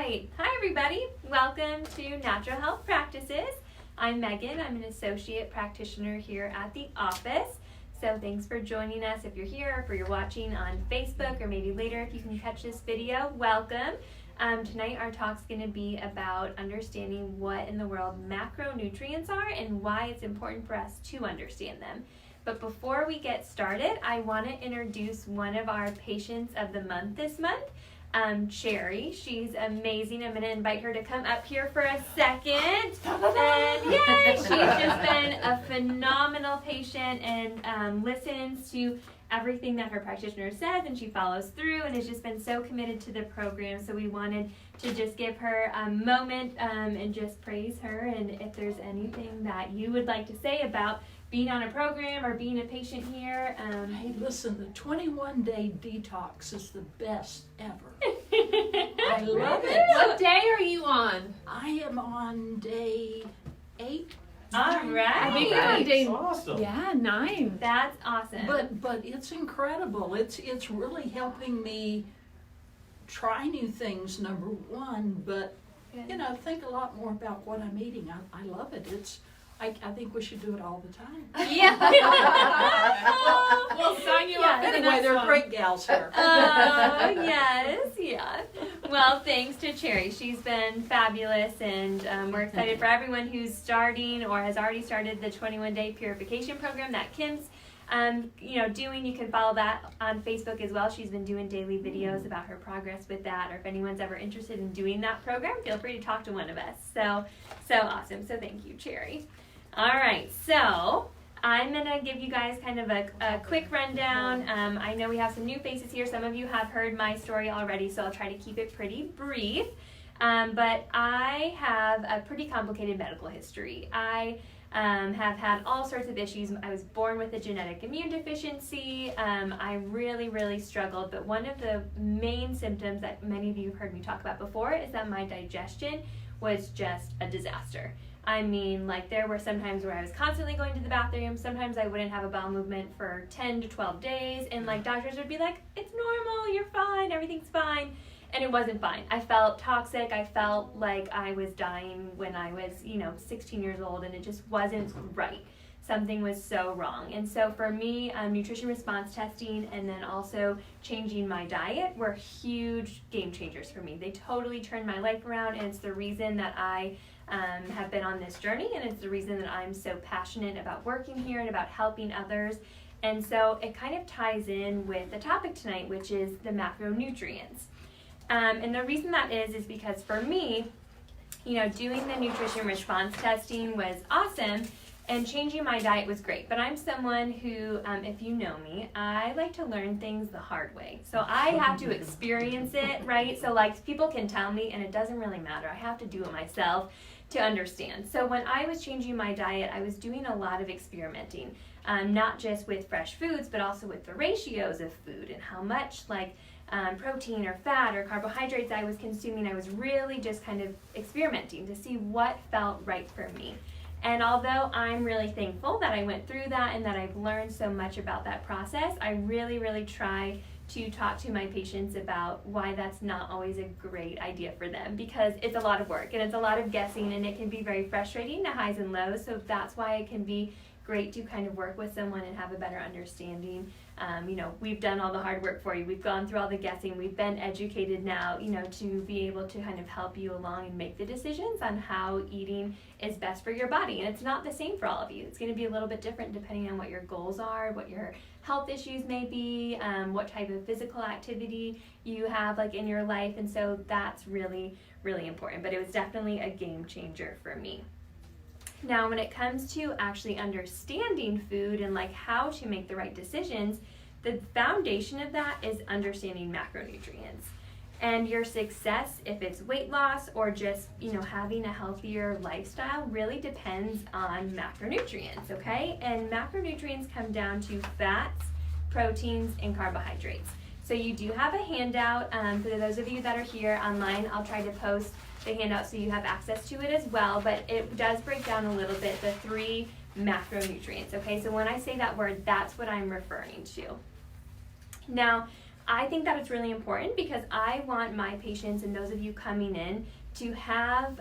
right. Hi, everybody. Welcome to Natural Health Practices. I'm Megan. I'm an associate practitioner here at the office. So thanks for joining us. If you're here, or if you're watching on Facebook, or maybe later if you can catch this video, welcome. Tonight our talk's going to be about understanding what in the world macronutrients are and why it's important for us to understand them. But before we get started, I want to introduce one of our patients of the month this month, Cherry. She's amazing. I'm going to invite her to come up here for a second. And yay, she's just been a phenomenal patient and listens to everything that her practitioner says, and she follows through and has just been so committed to the program. So we wanted to just give her a moment and just praise her. And if there's anything that you would like to say about being on a program or being a patient here. Hey, listen, the 21-day detox is the best ever. I love it. What day are you on? I am on day 8. All right. I think you're on day Awesome. Yeah, 9. That's awesome. But it's incredible. It's really helping me try new things, number one, but Good. think a lot more about what I'm eating. I love it. I think we should do it all the time. Yeah. We'll sign you up for the Anyway, next they're one. great gals here. Oh, yes. Well, thanks to Cherry. She's been fabulous, and we're excited for everyone who's starting or has already started the 21-day purification program that Kim's doing. You can follow that on Facebook as well. She's been doing daily videos about her progress with that, or if anyone's ever interested in doing that program, feel free to talk to one of us. So awesome. So thank you, Cherry. All right, so I'm going to give you guys kind of a quick rundown. I know we have some new faces here. Some of you have heard my story already, so I'll try to keep it pretty brief. But I have a pretty complicated medical history. I have had all sorts of issues. I was born with a genetic immune deficiency. I really, really struggled. But one of the main symptoms that many of you have heard me talk about before is that my digestion was just a disaster. I mean, there were some times where I was constantly going to the bathroom. Sometimes I wouldn't have a bowel movement for 10 to 12 days. And doctors would be like, it's normal, you're fine, everything's fine. And it wasn't fine. I felt toxic. I felt like I was dying when I was, 16 years old, and it just wasn't right. Something was so wrong. And so for me, nutrition response testing and then also changing my diet were huge game changers for me. They totally turned my life around, and it's the reason that I have been on this journey, and it's the reason that I'm so passionate about working here and about helping others. And so it kind of ties in with the topic tonight, which is the macronutrients. And the reason that is because for me, doing the nutrition response testing was awesome, and changing my diet was great. But I'm someone who, if you know me, I like to learn things the hard way. So I have to experience it, right? So people can tell me, and it doesn't really matter. I have to do it myself to understand. So when I was changing my diet, I was doing a lot of experimenting, not just with fresh foods, but also with the ratios of food and how much protein or fat or carbohydrates I was consuming. I was really just kind of experimenting to see what felt right for me. And although I'm really thankful that I went through that and that I've learned so much about that process, I really, really try to talk to my patients about why that's not always a great idea for them, because it's a lot of work and it's a lot of guessing, and it can be very frustrating, the highs and lows. So that's why it can be great to kind of work with someone and have a better understanding. We've done all the hard work for you. We've gone through all the guessing. We've been educated now, to be able to kind of help you along and make the decisions on how eating is best for your body. And it's not the same for all of you. It's going to be a little bit different depending on what your goals are, what your health issues may be, what type of physical activity you have in your life. And so that's really, really important. But it was definitely a game changer for me. Now, when it comes to actually understanding food and how to make the right decisions, the foundation of that is understanding macronutrients. And your success, if it's weight loss or just, having a healthier lifestyle, really depends on macronutrients, okay? And macronutrients come down to fats, proteins, and carbohydrates. So you do have a handout. For those of you that are here online, I'll try to post the handout so you have access to it as well, but it does break down a little bit the 3 macronutrients, okay? So when I say that word, that's what I'm referring to. Now, I think that it's really important because I want my patients and those of you coming in to have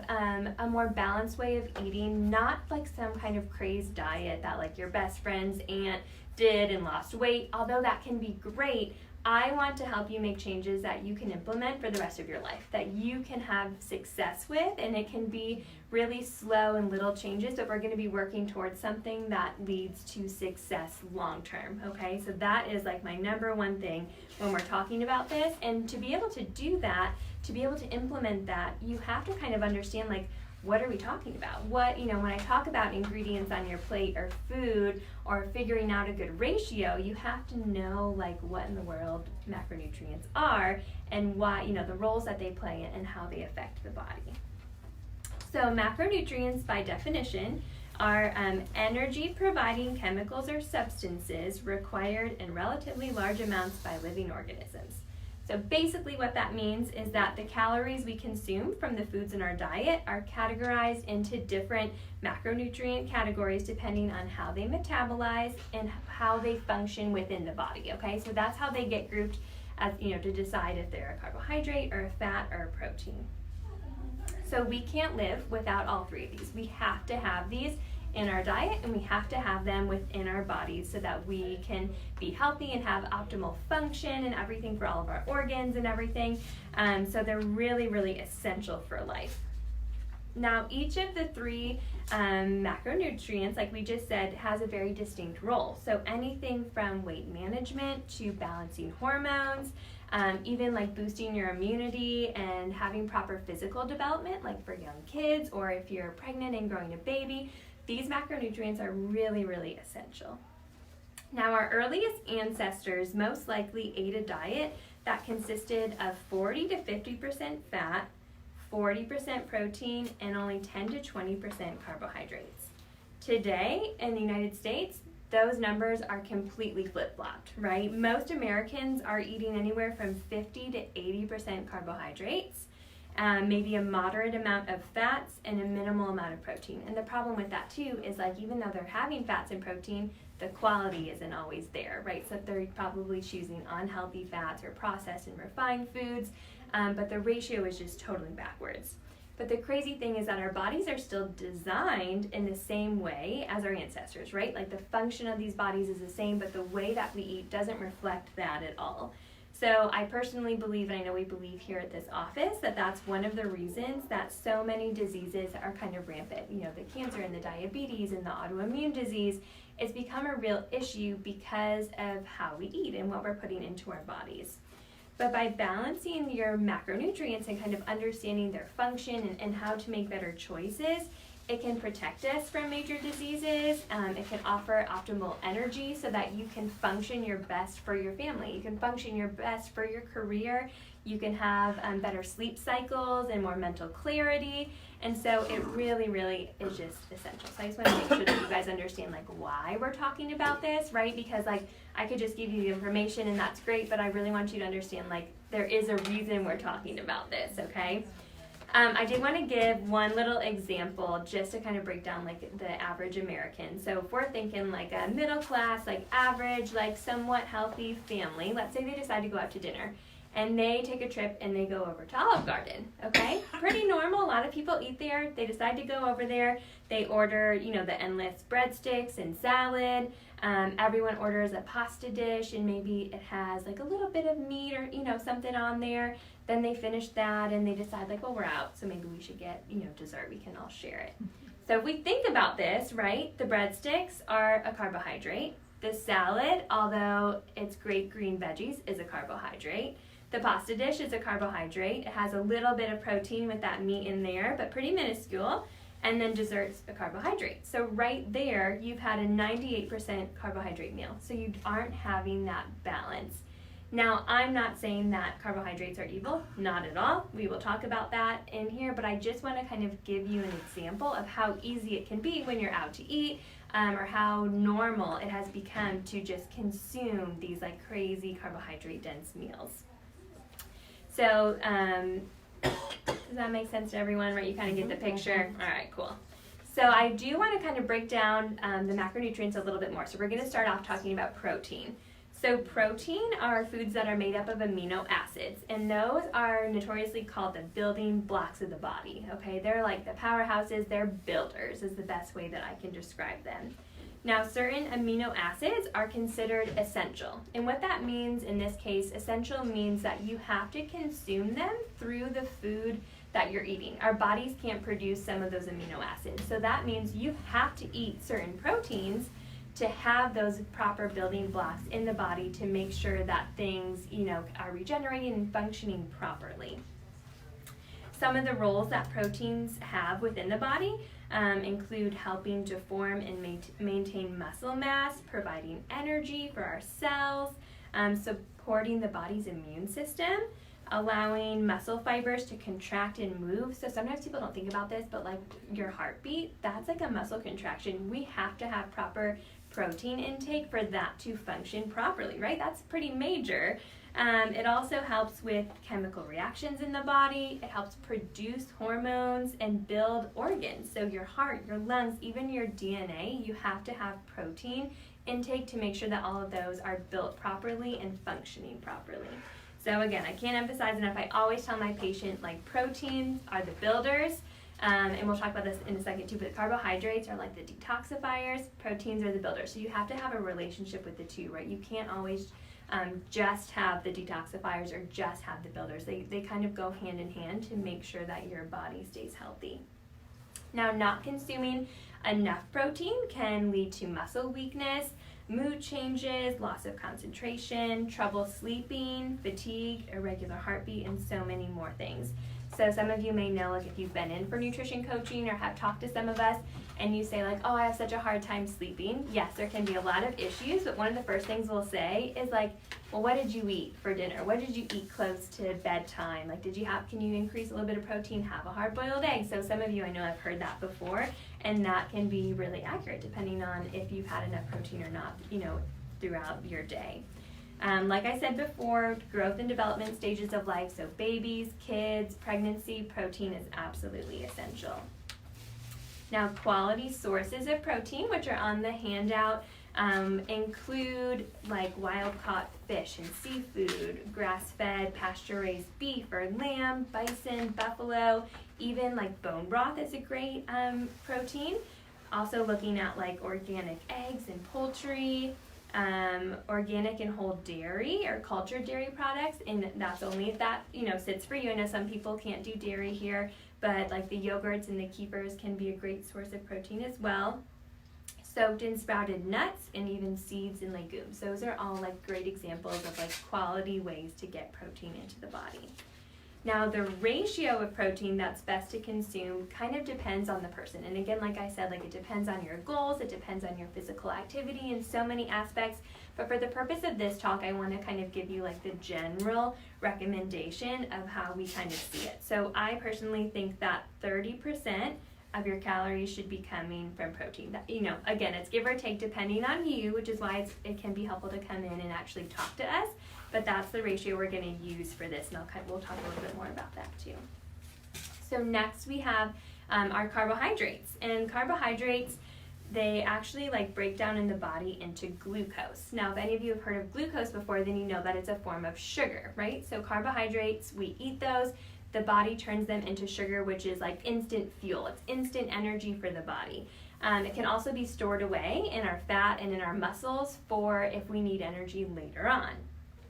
a more balanced way of eating, not like some kind of crazed diet that like your best friend's aunt did and lost weight. Although that can be great, I want to help you make changes that you can implement for the rest of your life, that you can have success with, and it can be really slow and little changes, but we're going to be working towards something that leads to success long term, okay? So that is like my number one thing when we're talking about this, and to be able to do that, to be able to implement that, you have to kind of understand like, what are we talking about? What, you know, when I talk about ingredients on your plate or food or figuring out a good ratio, you have to know like what in the world macronutrients are and why, you know, the roles that they play and how they affect the body. So macronutrients by definition are energy providing chemicals or substances required in relatively large amounts by living organisms. So basically what that means is that the calories we consume from the foods in our diet are categorized into different macronutrient categories depending on how they metabolize and how they function within the body, okay? So that's how they get grouped as, you know, to decide if they're a carbohydrate or a fat or a protein. So we can't live without all three of these. We have to have these in our diet, and we have to have them within our bodies so that we can be healthy and have optimal function and everything for all of our organs and everything. So they're really, really essential for life. Now, each of the three macronutrients, like we just said, has a very distinct role. So anything from weight management to balancing hormones, even like boosting your immunity and having proper physical development, like for young kids or if you're pregnant and growing a baby, these macronutrients are really, really essential. Now, our earliest ancestors most likely ate a diet that consisted of 40 to 50% fat, 40% protein, and only 10 to 20% carbohydrates. Today, in the United States, those numbers are completely flip-flopped, right? Most Americans are eating anywhere from 50 to 80% carbohydrates, maybe a moderate amount of fats, and a minimal amount of protein. And the problem with that too is like even though they're having fats and protein, the quality isn't always there, right? So they're probably choosing unhealthy fats or processed and refined foods, but the ratio is just totally backwards. But the crazy thing is that our bodies are still designed in the same way as our ancestors, right? Like the function of these bodies is the same, but the way that we eat doesn't reflect that at all. So I personally believe, and I know we believe here at this office, that that's one of the reasons that so many diseases are kind of rampant. You know, the cancer and the diabetes and the autoimmune disease, it's become a real issue because of how we eat and what we're putting into our bodies. But by balancing your macronutrients and kind of understanding their function and how to make better choices, it can protect us from major diseases. It can offer optimal energy so that you can function your best for your family. You can function your best for your career. You can have better sleep cycles and more mental clarity. And so it really, really is just essential. So I just want to make sure that you guys understand like why we're talking about this, right? Because like I could just give you the information and that's great, but I really want you to understand like there is a reason we're talking about this, okay? I did want to give one little example just to kind of break down like the average American. So if we're thinking like a middle class, like average, like somewhat healthy family, let's say they decide to go out to dinner and they take a trip and they go over to Olive Garden, okay? Pretty normal, a lot of people eat there. They decide to go over there. They order, you know, the endless breadsticks and salad. Everyone orders a pasta dish and maybe it has like a little bit of meat or, you know, something on there. Then they finish that and they decide like, well, we're out, so maybe we should get, you know, dessert. We can all share it. So if we think about this, right, the breadsticks are a carbohydrate. The salad, although it's great green veggies, is a carbohydrate. The pasta dish is a carbohydrate. It has a little bit of protein with that meat in there, but pretty minuscule. And then dessert's a carbohydrate. So right there, you've had a 98% carbohydrate meal. So you aren't having that balance. Now, I'm not saying that carbohydrates are evil, not at all. We will talk about that in here, but I just want to kind of give you an example of how easy it can be when you're out to eat, or how normal it has become to just consume these like crazy carbohydrate dense meals. So, does that make sense to everyone, right? You kind of get the picture? All right, cool. So I do want to kind of break down the macronutrients a little bit more. So we're going to start off talking about protein. So protein are foods that are made up of amino acids, and those are notoriously called the building blocks of the body, okay? They're like the powerhouses, they're builders is the best way that I can describe them. Now, certain amino acids are considered essential, and what that means in this case, essential means that you have to consume them through the food that you're eating. Our bodies can't produce some of those amino acids, so that means you have to eat certain proteins to have those proper building blocks in the body to make sure that things, are regenerating and functioning properly. Some of the roles that proteins have within the body include helping to form and maintain muscle mass, providing energy for our cells, supporting the body's immune system, allowing muscle fibers to contract and move. So sometimes people don't think about this, but like your heartbeat, that's like a muscle contraction. We have to have proper protein intake for that to function properly, right? That's pretty major. It also helps with chemical reactions in the body. It helps produce hormones and build organs. So your heart, your lungs, even your DNA, you have to have protein intake to make sure that all of those are built properly and functioning properly. So again, I can't emphasize enough. I always tell my patient, like, proteins are the builders, and we'll talk about this in a second too, but carbohydrates are like the detoxifiers, proteins are the builders. So you have to have a relationship with the two, right? You can't always just have the detoxifiers or just have the builders. They kind of go hand in hand to make sure that your body stays healthy. Now, not consuming enough protein can lead to muscle weakness, mood changes, loss of concentration, trouble sleeping, fatigue, irregular heartbeat, and so many more things. So some of you may know, like, if you've been in for nutrition coaching or have talked to some of us and you say, like, oh, I have such a hard time sleeping. Yes, there can be a lot of issues, but one of the first things we'll say is, like, well, what did you eat for dinner? What did you eat close to bedtime? Like, can you increase a little bit of protein? Have a hard-boiled egg. So some of you, I know, have heard that before, and that can be really accurate depending on if you've had enough protein or not, throughout your day. Like I said before, growth and development stages of life, so babies, kids, pregnancy, protein is absolutely essential. Now, quality sources of protein, which are on the handout, include like wild-caught fish and seafood, grass-fed, pasture-raised beef or lamb, bison, buffalo, even like bone broth is a great protein. Also looking at like organic eggs and poultry, organic and whole dairy or cultured dairy products, and that's only if that sits for you. I know some people can't do dairy here, but like the yogurts and the kefirs can be a great source of protein as well. Soaked and sprouted nuts and even seeds and legumes. Those are all like great examples of like quality ways to get protein into the body. Now, the ratio of protein that's best to consume kind of depends on the person. And again, like I said, like it depends on your goals, it depends on your physical activity and so many aspects. But for the purpose of this talk, I want to kind of give you like the general recommendation of how we kind of see it. So I personally think that 30% of your calories should be coming from protein. That, again, it's give or take depending on you, which is why it can be helpful to come in and actually talk to us. But that's the ratio we're going to use for this, and we'll talk a little bit more about that too. So next we have our carbohydrates. And carbohydrates, they actually like break down in the body into glucose. Now, if any of you have heard of glucose before, then you know that it's a form of sugar, right? So carbohydrates, we eat those. The body turns them into sugar, which is like instant fuel. It's instant energy for the body. It can also be stored away in our fat and in our muscles for if we need energy later on.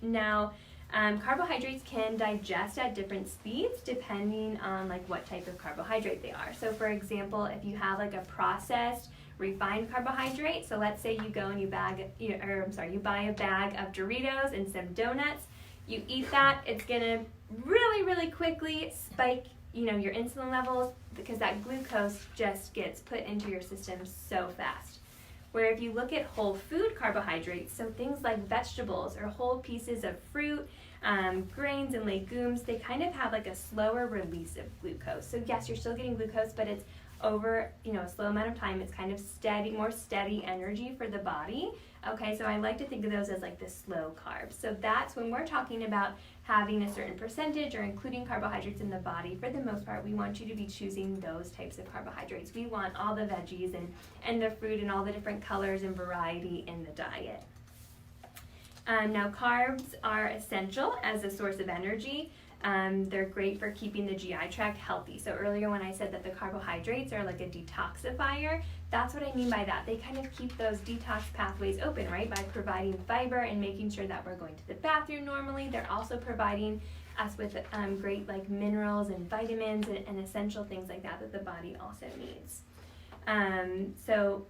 Now, carbohydrates can digest at different speeds depending on like what type of carbohydrate they are. So for example, if you have like a processed refined carbohydrate, so let's say you go and you buy a bag of Doritos and some donuts, you eat that, it's gonna really, really quickly spike, your insulin levels because that glucose just gets put into your system so fast. Where if you look at whole food carbohydrates, so things like vegetables or whole pieces of fruit, grains and legumes, they kind of have like a slower release of glucose. So yes, you're still getting glucose, but it's over, a slow amount of time. It's kind of more steady energy for the body. Okay, so I like to think of those as like the slow carbs. So that's when we're talking about having a certain percentage or including carbohydrates in the body. For the most part, we want you to be choosing those types of carbohydrates. We want all the veggies and the fruit and all the different colors and variety in the diet. Now carbs are essential as a source of energy. They're great for keeping the GI tract healthy. So earlier when I said that the carbohydrates are like a detoxifier, that's what I mean by that. They kind of keep those detox pathways open, right? By providing fiber and making sure that we're going to the bathroom normally. They're also providing us with great like minerals and vitamins and essential things like that that the body also needs. So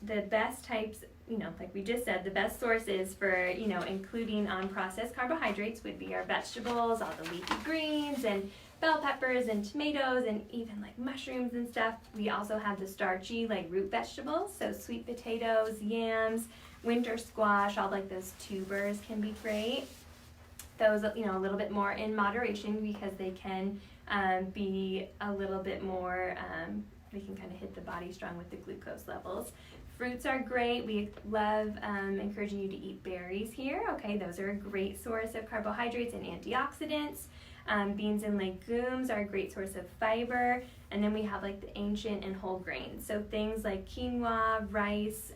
the best types, like we just said, the best sources for, including unprocessed carbohydrates would be our vegetables, all the leafy greens and bell peppers and tomatoes and even like mushrooms and stuff. We also have the starchy like root vegetables, so sweet potatoes, yams, winter squash, all like those tubers can be great. Those, a little bit more in moderation because they can be a little bit more, they can kind of hit the body strong with the glucose levels. Fruits are great. We love encouraging you to eat berries here. Okay, those are a great source of carbohydrates and antioxidants. Beans and legumes are a great source of fiber. And then we have like the ancient and whole grains. So things like quinoa, rice,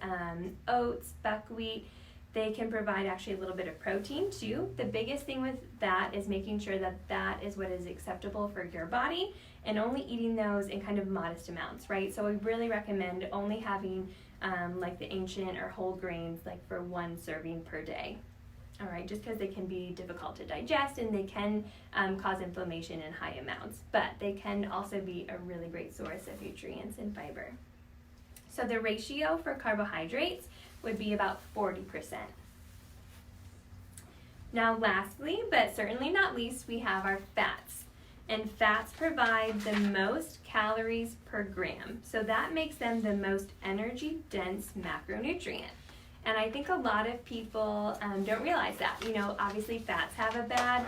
oats, buckwheat, they can provide actually a little bit of protein too. The biggest thing with that is making sure that that is what is acceptable for your body and only eating those in kind of modest amounts, right? So we really recommend only having like the ancient or whole grains like for 1 serving per day. All right, just because they can be difficult to digest and they can cause inflammation in high amounts, but they can also be a really great source of nutrients and fiber. So the ratio for carbohydrates would be about 40%. Now lastly, but certainly not least, we have our fats. And fats provide the most calories per gram. So that makes them the most energy-dense macronutrient. And I think a lot of people don't realize that. Obviously fats have a bad,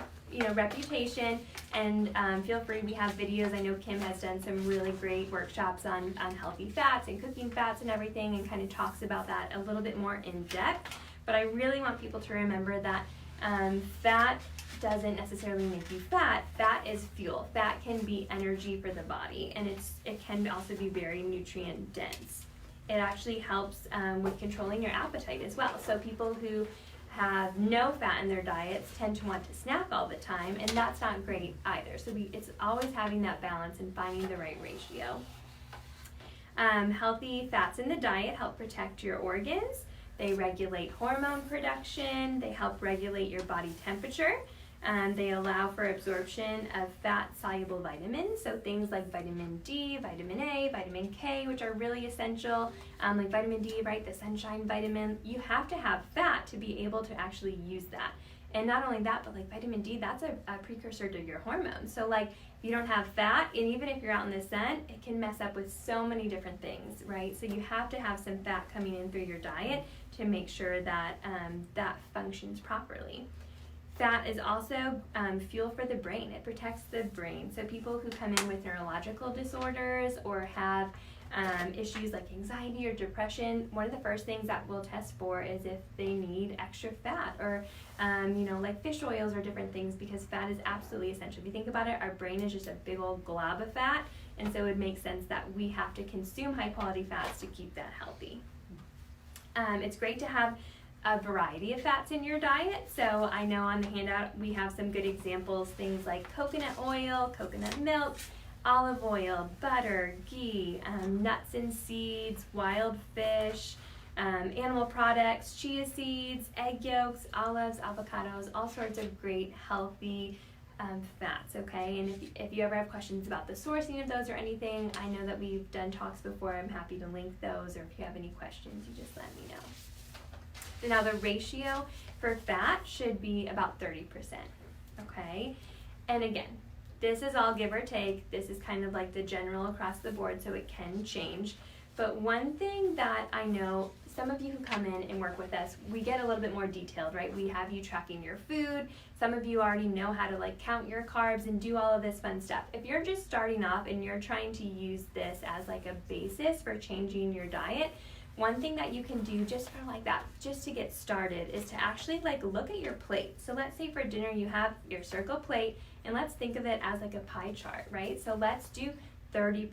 reputation. And feel free, we have videos. I know Kim has done some really great workshops on healthy fats and cooking fats and everything and kind of talks about that a little bit more in depth. But I really want people to remember that fat doesn't necessarily make you fat. Fat is fuel. Fat can be energy for the body, and it can also be very nutrient dense. It actually helps with controlling your appetite as well. So people who have no fat in their diets tend to want to snack all the time, and that's not great either. So it's always having that balance and finding the right ratio. Healthy fats in the diet help protect your organs. They regulate hormone production. They help regulate your body temperature. They allow for absorption of fat-soluble vitamins, so things like vitamin D, vitamin A, vitamin K, which are really essential. Like vitamin D, right, the sunshine vitamin. You have to have fat to be able to actually use that. And not only that, but like vitamin D, that's a precursor to your hormones. So like if you don't have fat, and even if you're out in the sun, it can mess up with so many different things, right? So you have to have some fat coming in through your diet to make sure that that functions properly. Fat is also fuel for the brain. It protects the brain. So people who come in with neurological disorders or have issues like anxiety or depression, one of the first things that we'll test for is if they need extra fat or, like fish oils or different things, because fat is absolutely essential. If you think about it, our brain is just a big old glob of fat, and so it makes sense that we have to consume high quality fats to keep that healthy. It's great to have a variety of fats in your diet. So I know on the handout we have some good examples, things like coconut oil, coconut milk, olive oil, butter, ghee, nuts and seeds, wild fish, animal products, chia seeds, egg yolks, olives, avocados, all sorts of great healthy fats, okay? And if you ever have questions about the sourcing of those or anything, I know that we've done talks before. I'm happy to link those, or if you have any questions, you just let me know. So now the ratio for fat should be about 30%, okay? And again, this is all give or take. This is kind of like the general across the board, so it can change. But one thing that I know, some of you who come in and work with us, we get a little bit more detailed, right? We have you tracking your food. Some of you already know how to like count your carbs and do all of this fun stuff. If you're just starting off and you're trying to use this as like a basis for changing your diet, one thing that you can do just for like that, just to get started, is to actually like look at your plate. So let's say for dinner you have your circle plate, and let's think of it as like a pie chart, right? So let's do 30%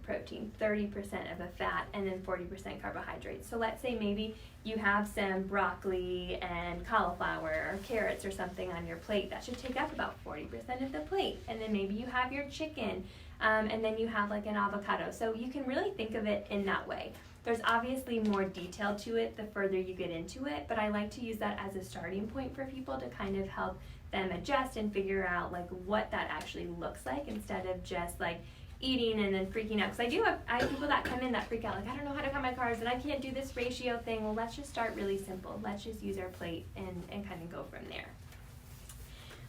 protein, 30% of the fat, and then 40% carbohydrates. So let's say maybe you have some broccoli and cauliflower or carrots or something on your plate. That should take up about 40% of the plate. And then maybe you have your chicken, and then you have like an avocado. So you can really think of it in that way. There's obviously more detail to it the further you get into it, but I like to use that as a starting point for people to kind of help them adjust and figure out like what that actually looks like, instead of just like eating and then freaking out. Because I have people that come in that freak out, like, I don't know how to count my carbs and I can't do this ratio thing. Well, let's just start really simple. Let's just use our plate and kind of go from there.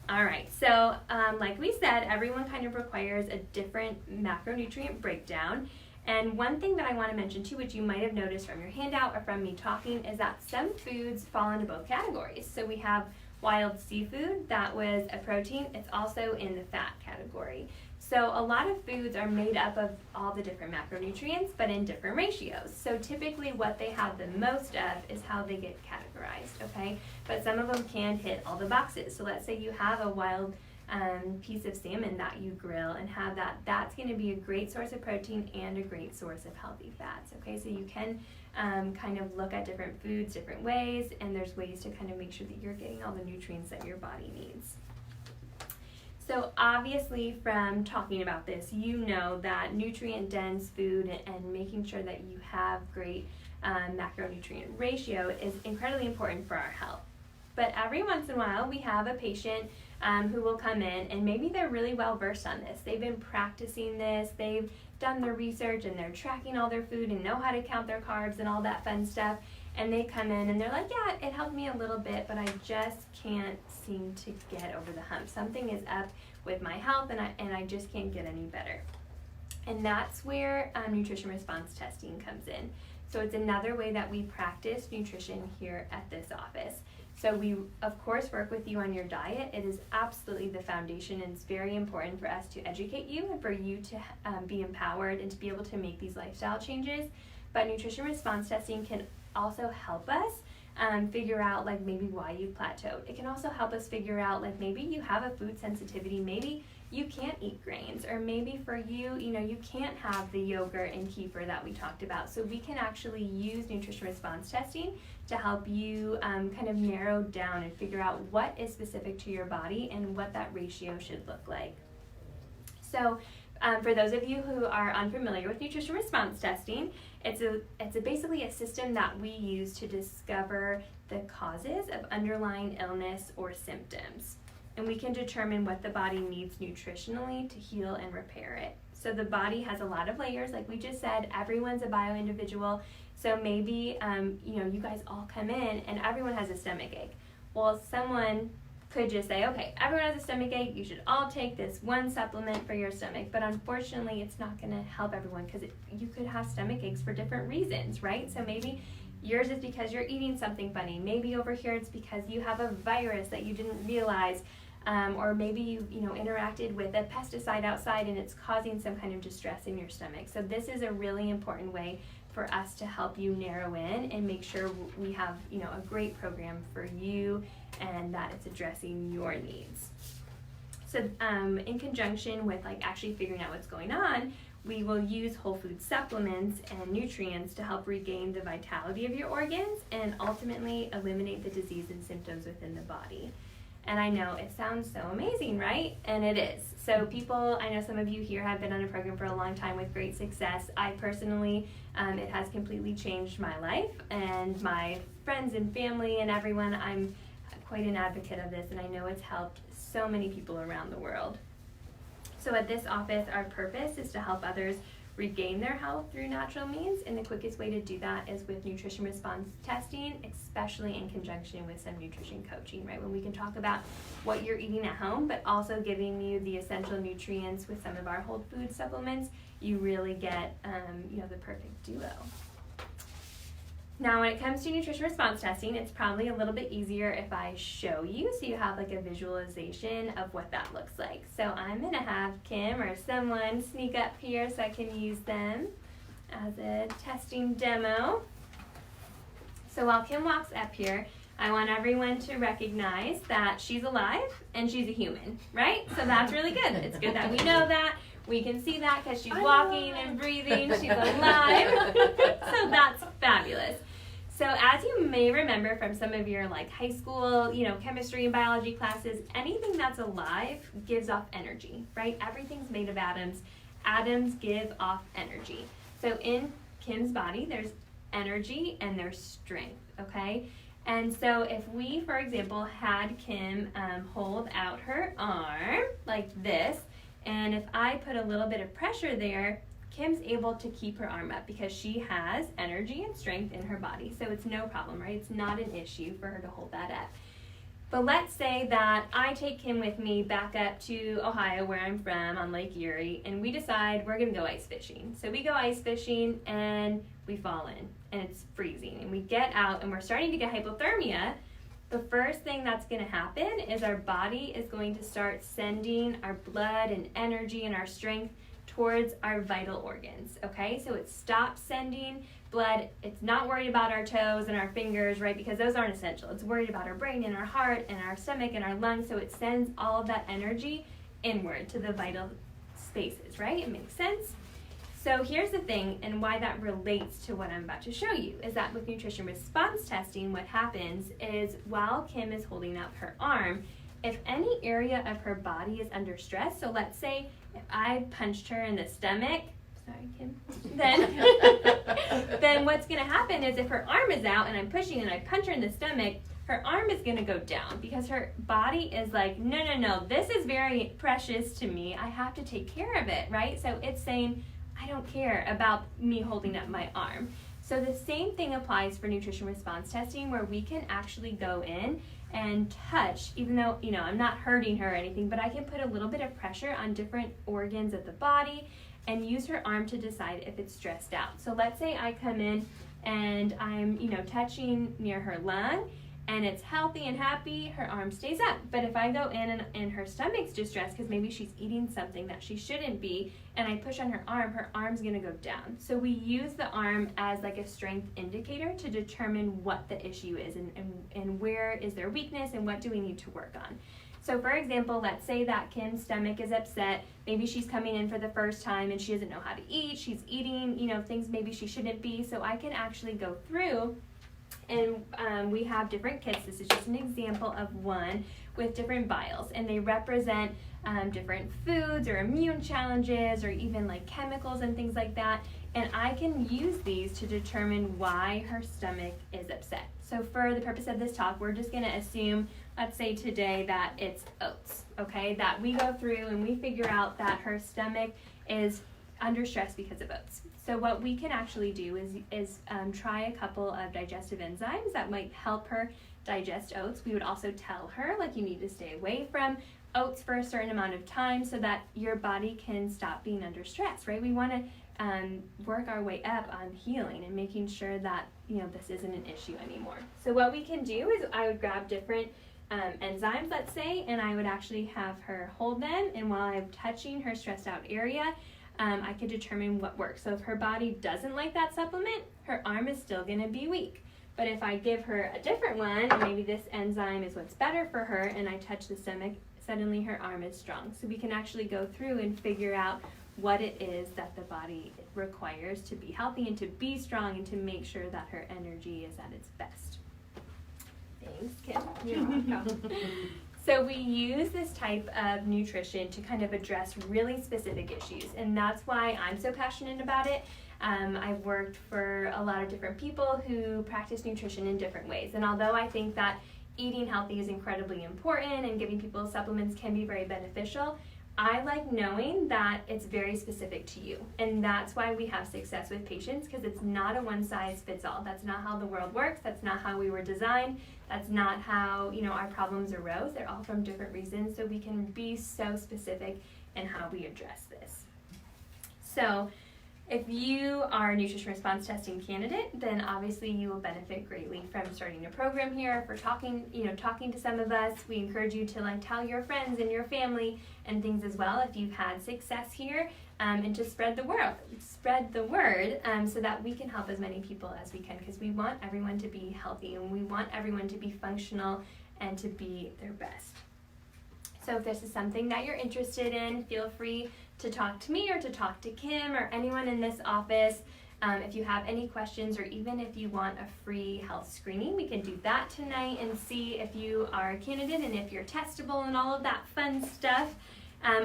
All right, so like we said, everyone kind of requires a different macronutrient breakdown. And one thing that I want to mention too, which you might have noticed from your handout or from me talking, is that some foods fall into both categories. So we have wild seafood, that was a protein. It's also in the fat category. So a lot of foods are made up of all the different macronutrients, but in different ratios. So typically what they have the most of is how they get categorized, okay? But some of them can hit all the boxes. So let's say you have a wild piece of salmon that you grill and have that. That's going to be a great source of protein and a great source of healthy fats, okay? So you can kind of look at different foods different ways, and there's ways to kind of make sure that you're getting all the nutrients that your body needs. So obviously from talking about this, you know that nutrient-dense food and making sure that you have great macronutrient ratio is incredibly important for our health. But every once in a while, we have a patient who will come in, and maybe they're really well versed on this. They've been practicing this, they've done their research, and they're tracking all their food and know how to count their carbs and all that fun stuff. And they come in and they're like, yeah, it helped me a little bit, but I just can't seem to get over the hump. Something is up with my health, and I just can't get any better. And that's where nutrition response testing comes in. So it's another way that we practice nutrition here at this office. So we, of course, work with you on your diet. It is absolutely the foundation, and it's very important for us to educate you and for you to be empowered and to be able to make these lifestyle changes. But nutrition response testing can also help us figure out like maybe why you've plateaued. It can also help us figure out like maybe you have a food sensitivity, maybe you can't eat grains, or maybe for you, you can't have the yogurt and kefir that we talked about. So we can actually use nutrition response testing to help you kind of narrow down and figure out what is specific to your body and what that ratio should look like. So for those of you who are unfamiliar with nutrition response testing, it's basically a system that we use to discover the causes of underlying illness or symptoms. And we can determine what the body needs nutritionally to heal and repair it. So the body has a lot of layers, like we just said. Everyone's a bio-individual. So maybe you guys all come in and everyone has a stomach ache. Well, someone could just say, okay, everyone has a stomach ache, you should all take this one supplement for your stomach. But unfortunately, it's not going to help everyone, because you could have stomach aches for different reasons, right? So maybe yours is because you're eating something funny. Maybe over here it's because you have a virus that you didn't realize. Or maybe you interacted with a pesticide outside and it's causing some kind of distress in your stomach. So this is a really important way for us to help you narrow in and make sure we have a great program for you and that it's addressing your needs. So in conjunction with actually figuring out what's going on, we will use whole food supplements and nutrients to help regain the vitality of your organs and ultimately eliminate the disease and symptoms within the body. And I know it sounds so amazing, right? And it is. So I know some of you here have been on a program for a long time with great success. I personally, it has completely changed my life and my friends and family and everyone. I'm quite an advocate of this, and I know it's helped so many people around the world. So at this office, our purpose is to help others regain their health through natural means, and the quickest way to do that is with nutrition response testing, especially in conjunction with some nutrition coaching, right? When we can talk about what you're eating at home, but also giving you the essential nutrients with some of our whole food supplements, you really get the perfect duo. Now, when it comes to nutrition response testing, it's probably a little bit easier if I show you so you have a visualization of what that looks like. So I'm going to have Kim or someone sneak up here so I can use them as a testing demo. So while Kim walks up here, I want everyone to recognize that she's alive and she's a human, right? So that's really good. It's good that we know that. We can see that because she's walking and breathing. She's alive. So that's fabulous. So as you may remember from some of your like high school, chemistry and biology classes, anything that's alive gives off energy, right? Everything's made of atoms. Atoms give off energy. So in Kim's body, there's energy and there's strength, okay? And so if we, for example, had Kim hold out her arm like this, and if I put a little bit of pressure there, Kim's able to keep her arm up because she has energy and strength in her body. So it's no problem, right? It's not an issue for her to hold that up. But let's say that I take Kim with me back up to Ohio, where I'm from, on Lake Erie, and we decide we're going to go ice fishing. So we go ice fishing, and we fall in, and it's freezing. And we get out, and we're starting to get hypothermia. The first thing that's going to happen is our body is going to start sending our blood and energy and our strength towards our vital organs, okay? So it stops sending blood. It's not worried about our toes and our fingers, right? Because those aren't essential. It's worried about our brain and our heart and our stomach and our lungs. So it sends all of that energy inward to the vital spaces, right? It makes sense? So here's the thing, and why that relates to what I'm about to show you, is that with nutrition response testing, what happens is while Kim is holding up her arm, if any area of her body is under stress, so let's say if I punched her in the stomach, sorry Kim, then what's going to happen is if her arm is out and I'm pushing and I punch her in the stomach, her arm is going to go down because her body is like, no, this is very precious to me. I have to take care of it, right? So it's saying, I don't care about me holding up my arm. So the same thing applies for nutrition response testing, where we can actually go in and touch, even though, I'm not hurting her or anything, but I can put a little bit of pressure on different organs of the body and use her arm to decide if it's stressed out. So let's say I come in and I'm, touching near her lung and it's healthy and happy, her arm stays up. But if I go in and her stomach's distressed because maybe she's eating something that she shouldn't be, and I push on her arm's gonna go down. So we use the arm as like a strength indicator to determine what the issue is and where is their weakness and what do we need to work on. So for example, let's say that Kim's stomach is upset. Maybe she's coming in for the first time and she doesn't know how to eat. She's eating, things maybe she shouldn't be. So I can actually go through and we have different kits. This is just an example of one with different vials, and they represent different foods or immune challenges or even like chemicals and things like that. And I can use these to determine why her stomach is upset. So for the purpose of this talk, we're just going to assume, let's say today, that it's oats, okay? That we go through and we figure out that her stomach is under stress because of oats. So what we can actually do is try a couple of digestive enzymes that might help her digest oats. We would also tell her, like, you need to stay away from oats for a certain amount of time so that your body can stop being under stress, right? We want to work our way up on healing and making sure that, this isn't an issue anymore. So what we can do is I would grab different enzymes, let's say, and I would actually have her hold them, and while I'm touching her stressed out area, I could determine what works. So if her body doesn't like that supplement, her arm is still going to be weak. But if I give her a different one, and maybe this enzyme is what's better for her, and I touch the stomach, suddenly her arm is strong. So we can actually go through and figure out what it is that the body requires to be healthy and to be strong and to make sure that her energy is at its best. Thanks, Kim. You're welcome. So we use this type of nutrition to kind of address really specific issues, and that's why I'm so passionate about it. I've worked for a lot of different people who practice nutrition in different ways, and although I think that eating healthy is incredibly important and giving people supplements can be very beneficial, I like knowing that it's very specific to you, and that's why we have success with patients, because it's not a one-size-fits-all. That's not how the world works. That's not how we were designed. That's not how, our problems arose. They're all from different reasons, so we can be so specific in how we address this. So if you are a nutrition response testing candidate, then obviously you will benefit greatly from starting a program here. For talking to some of us, we encourage you to tell your friends and your family and things as well if you've had success here, and to spread the word so that we can help as many people as we can, because we want everyone to be healthy and we want everyone to be functional and to be their best. So if this is something that you're interested in, feel free to talk to me or to talk to Kim or anyone in this office. If you have any questions, or even if you want a free health screening, we can do that tonight and see if you are a candidate and if you're testable and all of that fun stuff.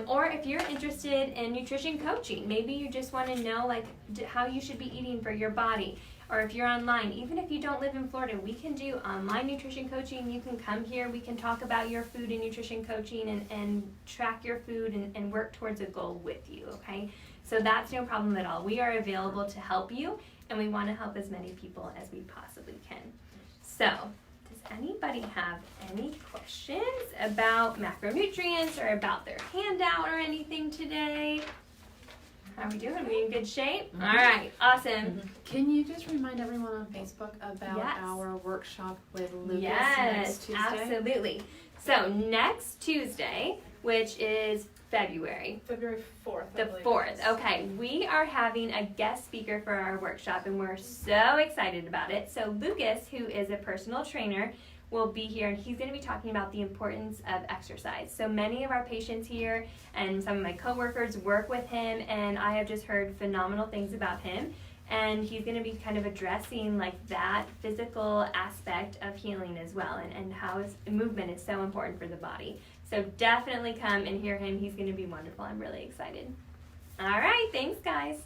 Or if you're interested in nutrition coaching, maybe you just want to know like how you should be eating for your body. Or if you're online, even if you don't live in Florida, we can do online nutrition coaching. You can come here, we can talk about your food and nutrition coaching and track your food and work towards a goal with you, okay? So that's no problem at all. We are available to help you, and we want to help as many people as we possibly can. So, does anybody have any questions about macronutrients or about their handout or anything today? How are we doing? Are we in good shape? Mm-hmm. All right, awesome. Mm-hmm. Can you just remind everyone on Facebook about Yes. our workshop with Lucas Yes, next Tuesday? absolutely. So next Tuesday, which is February February 4th. the 4th. Okay, we are having a guest speaker for our workshop, and we're so excited about it. So Lucas, who is a personal trainer, will be here, and he's going to be talking about the importance of exercise. So many of our patients here and some of my coworkers work with him, and I have just heard phenomenal things about him. And he's going to be kind of addressing like that physical aspect of healing as well, and how movement is so important for the body. So definitely come and hear him. He's going to be wonderful. I'm really excited. All right, thanks guys.